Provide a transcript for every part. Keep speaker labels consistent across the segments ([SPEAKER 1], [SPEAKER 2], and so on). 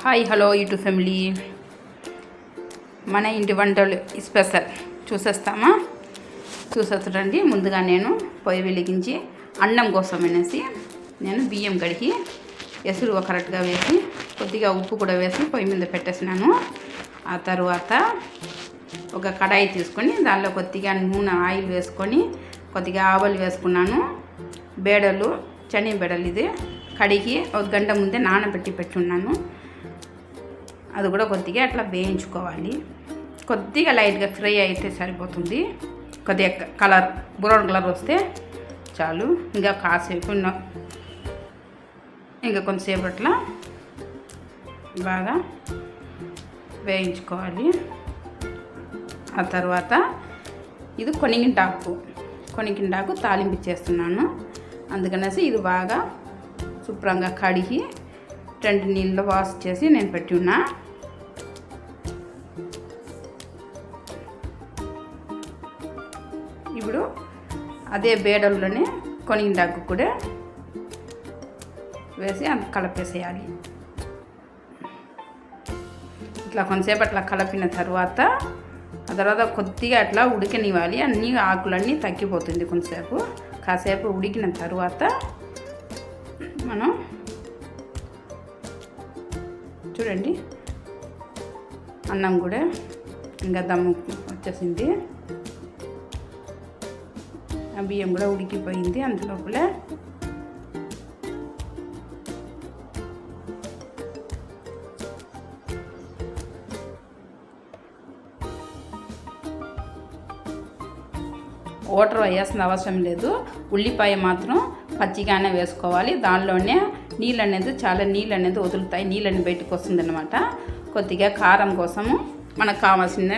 [SPEAKER 1] Hi hello YouTube family, మన ఇంటి వంటలు స్పెషల్ చూసేస్తారండి. ముందుగా నేను పొయ్యి వెలిగించి అన్నం కోసం అనేసి నేను బియ్యం కడిగి ఎసురు కరెక్ట్గా వేసి కొద్దిగా ఉప్పు కూడా వేసి పొయ్యి మీద పెట్టేసినాను. ఆ తర్వాత ఒక కడాయి తీసుకొని దానిలో కొద్దిగా నూనె ఆయిల్ వేసుకొని కొద్దిగా ఆవాలు వేసుకున్నాను. బేడలు శనగ బేడలు ఇది కడిగి ఒక గంట ముందే నానబెట్టి పెట్టున్నాను. అది కూడా కొద్దిగా అట్లా వేయించుకోవాలి. కొద్దిగా లైట్గా ఫ్రై అయితే సరిపోతుంది. కొద్దిగా కలర్ బ్రౌన్ కలర్ వస్తే చాలు. ఇంకా కాసేపు ఇంకా కొంతసేపు అట్లా బాగా వేయించుకోవాలి. ఆ తర్వాత ఇది కొనికింటాకు తాలింపు చేస్తున్నాను. అందుకనేసి ఇది బాగా శుభ్రంగా కడిగి 2 నీళ్ళలో వాష్ చేసి నేను పెట్టి ఉన్నా. ఇప్పుడు అదే బేడల్లోనే కొనిండాకు కూడా వేసి అంత కలిపేసేయాలి. ఇట్లా కొంతసేపు అట్లా కలిపిన తర్వాత ఆ తర్వాత కొద్దిగా అట్లా ఉడికనివ్వాలి. అన్ని ఆకులన్నీ తగ్గిపోతుంది. కాసేపు ఉడికిన తర్వాత మనం చూడండి అన్నం కూడా ఇంకా దమ్ము వచ్చేసింది. ఆ బియ్యం కూడా ఉడికిపోయింది. అందులోపల వాటర్ వేయాల్సిన అవసరం లేదు. ఉల్లిపాయ మాత్రం పచ్చిగానే వేసుకోవాలి. దానిలోనే నీళ్ళు అనేది వదులుతాయి. నీళ్ళని బయటకు వస్తుంది అన్నమాట. కొద్దిగా కారం కోసము మనకు కావాల్సిన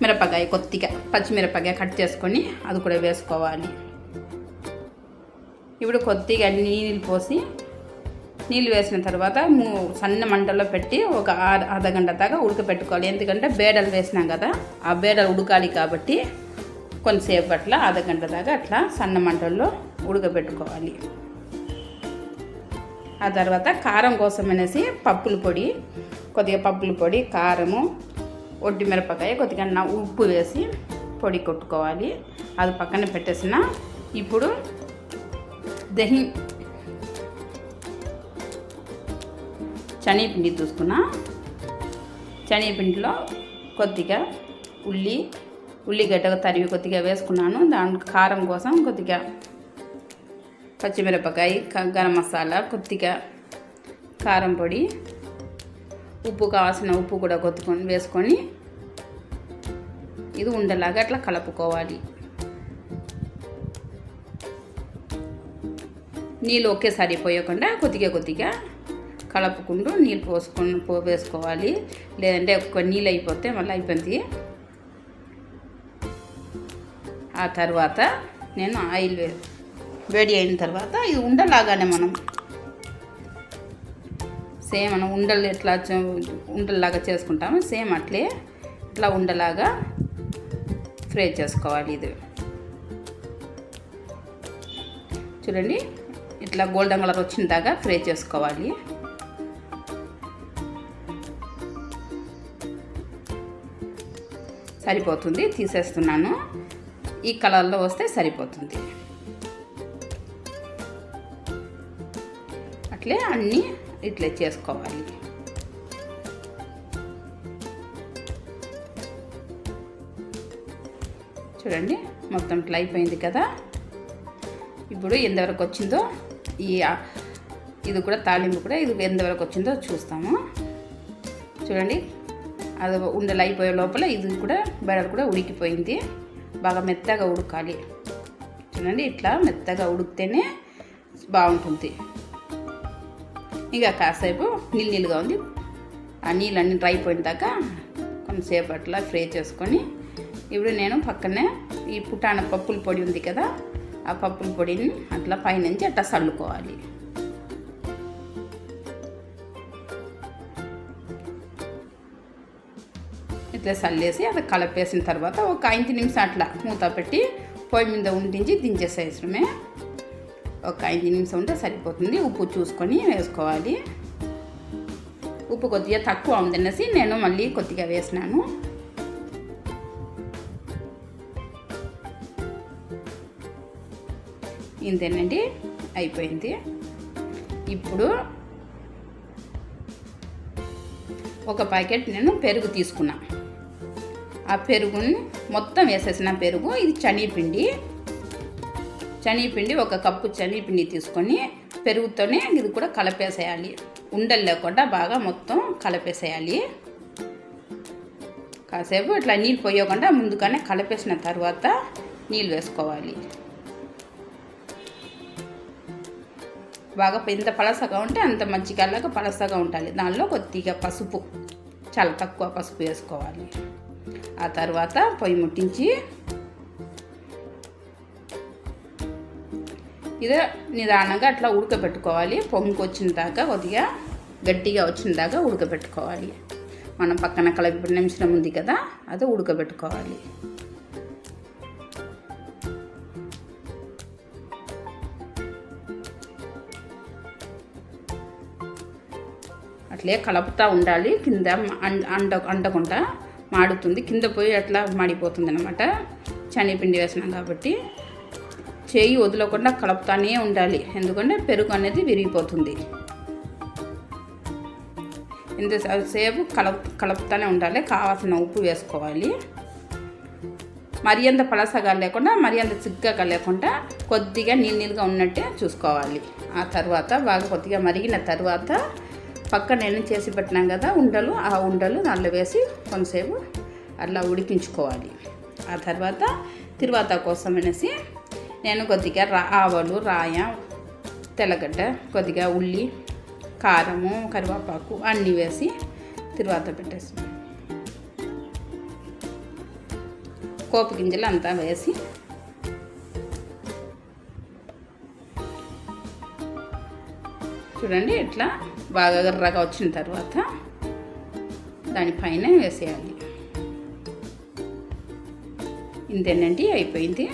[SPEAKER 1] మిరపకాయ, కొద్దిగా పచ్చిమిరపకాయ కట్ చేసుకొని అది కూడా వేసుకోవాలి. ఇప్పుడు కొద్దిగా నీళ్ళు వేసిన తర్వాత సన్న మంటల్లో పెట్టి ఒక అర్ధ గంట దాకా ఉడకపెట్టుకోవాలి. ఎందుకంటే బేడలు వేసినాం కదా, ఆ బేడలు ఉడకాలి కాబట్టి కొంతసేపు అట్లా అర్ధ గంట దాకా అట్లా సన్న మంటల్లో ఉడకబెట్టుకోవాలి. ఆ తర్వాత కారం కోసం అనేసి కొద్దిగా పప్పుల పొడి, కారము, ఒడ్డు మిరపకాయ, కొద్దిగా ఉప్పు వేసి పొడి కొట్టుకోవాలి. అది పక్కన పెట్టేసిన ఇప్పుడు శనగపిండి తీసుకున్నా. శనగపిండిలో కొద్దిగా ఉల్లిగడ్డ తరిగి కొద్దిగా వేసుకున్నాను. దాని కారం కోసం కొద్దిగా పచ్చిమిరపకాయ, గరం మసాలా, కొద్దిగా కారం పొడి, ఉప్పు కావాల్సిన ఉప్పు కూడా వేసుకొని ఇది ఉండలాగా అట్లా కలుపుకోవాలి. నీళ్ళు ఒకేసారి పోయకుండా కొద్దిగా కలుపుకుంటూ నీళ్ళు వేసుకోవాలి. లేదంటే ఎక్కువ నీళ్ళు అయిపోతే మళ్ళీ అయిపోయింది. ఆ తర్వాత నేను ఆయిల్ వేడి అయిన తర్వాత ఇది ఉండలాగానే మనం ఉండలాగా చేసుకుంటాము. సేమ్ అట్లే ఇట్లా ఉండలాగా ఫ్రై చేసుకోవాలి. ఇది చూడండి ఇట్లా గోల్డెన్ కలర్ వచ్చిన దాకా ఫ్రై చేసుకోవాలి. సరిపోతుంది. తీసేస్తున్నాను. ఈ కలర్లో వస్తే సరిపోతుంది. అట్లే అన్నీ ఇట్లే చేసుకోవాలి. చూడండి మొత్తం ఇట్లా అయిపోయింది కదా. ఇప్పుడు ఎంతవరకు వచ్చిందో ఇది కూడా తాలింపు కూడా ఇది ఎంతవరకు వచ్చిందో చూస్తాము. చూడండి అది ఉండలు అయిపోయే లోపల ఇది కూడా బెడలు కూడా ఉడికిపోయింది. బాగా మెత్తగా ఉడకాలి. చూడండి ఇట్లా మెత్తగా ఉడికితేనే బాగుంటుంది. ఇంకా కాసేపు నీళ్ళుగా ఉంది. ఆ నీళ్ళన్నీ డ్రై పోయిన దాకా కొంతసేపు అట్లా ఫ్రై చేసుకొని ఇప్పుడు నేను పక్కనే ఈ పుటాన పప్పుల పొడి ఉంది కదా, ఆ పప్పుల పొడిని అట్లా పైనుంచి అట్లా చల్లుకోవాలి. ఇట్లా చల్లేసి అది కలిపేసిన తర్వాత ఒక 5 నిమిషాలు అట్లా మూత పెట్టి పొయ్యి మీద ఉండించి దించేసేయడమే. ఒక 5 నిమిషం ఉంటే సరిపోతుంది. ఉప్పు చూసుకొని వేసుకోవాలి. ఉప్పు కొద్దిగా తక్కువ ఉందనేసి నేను మళ్ళీ కొద్దిగా వేసినాను. ఇంతేనండి, అయిపోయింది. ఇప్పుడు ఒక ప్యాకెట్ నేను పెరుగు తీసుకున్నా. ఆ పెరుగుని మొత్తం వేసేసిన పెరుగు. ఇది శనగపిండి 1 కప్పు శనగపిండి తీసుకొని పెరుగుతోనే ఇది కూడా కలిపేసేయాలి. ఉండలు లేకుండా బాగా మొత్తం కలిపేసేయాలి. కాసేపు ఇట్లా నీళ్ళు పోయకుండా ముందుగానే కలిపేసిన తర్వాత నీళ్ళు వేసుకోవాలి. బాగా ఎంత పలసగా ఉంటే అంత మజ్జిగలాగా పలసగా ఉండాలి. దానిలో కొద్దిగా పసుపు, చాలా తక్కువ పసుపు వేసుకోవాలి. ఆ తర్వాత పొయ్యి ముట్టించి ఇది నిదానంగా అట్లా ఉడకబెట్టుకోవాలి. పొంగు వచ్చిన దాకా కొద్దిగా గట్టిగా వచ్చిన దాకా ఉడకబెట్టుకోవాలి. మనం పక్కన కలిపి నిమిషం ఉంది కదా, అది ఉడకబెట్టుకోవాలి. అట్లే కలుపుతూ ఉండాలి. కింద అండకుండా మాడుతుంది, కింద పోయి అట్లా మాడిపోతుంది అన్నమాట. శనగపిండి వేసినాం కాబట్టి చేయి వదలకుండా కలుపుతానే ఉండాలి, ఎందుకంటే పెరుగు అనేది విరిగిపోతుంది. ఇంతసేపు కలుపుతూనే ఉండాలి. కావాల్సిన ఉప్పు వేసుకోవాలి. మరి అంత పలసగా లేకుండా మరి అంత చిక్కగా లేకుండా కొద్దిగా నీళ్ళగా ఉన్నట్టే చూసుకోవాలి. ఆ తర్వాత బాగా కొద్దిగా మరిగిన తర్వాత పక్కన నేను చేసి పెట్టినాం కదా ఉండలు, ఆ ఉండలు దాంట్లో వేసి కొంతసేపు అట్లా ఉడికించుకోవాలి. ఆ తర్వాత తిరువాత కోసం అనేసి నేను కొద్దిగా ఆవాలు, రాయ, తెల్లగడ్డ, కొద్దిగా ఉల్లి, కారము, కరివేపాకు అన్నీ వేసి తిరువాత పెట్టేస్తాం. పోపు గింజలు అంతా వేసి చూడండి, ఇట్లా బాగా ఎర్రగా వచ్చిన తర్వాత దానిపైన వేసేయాలి. ఇంతేనండి, అయిపోయింది.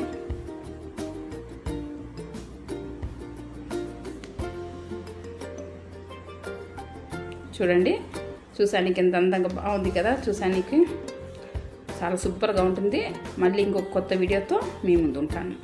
[SPEAKER 1] చూడండి, చూసానికి ఎంత అందంగా బాగుంది కదా. చూసానికి చాలా సూపర్గా ఉంటుంది. మళ్ళీ ఇంకొక కొత్త వీడియోతో మీ ముందు ఉంటాను.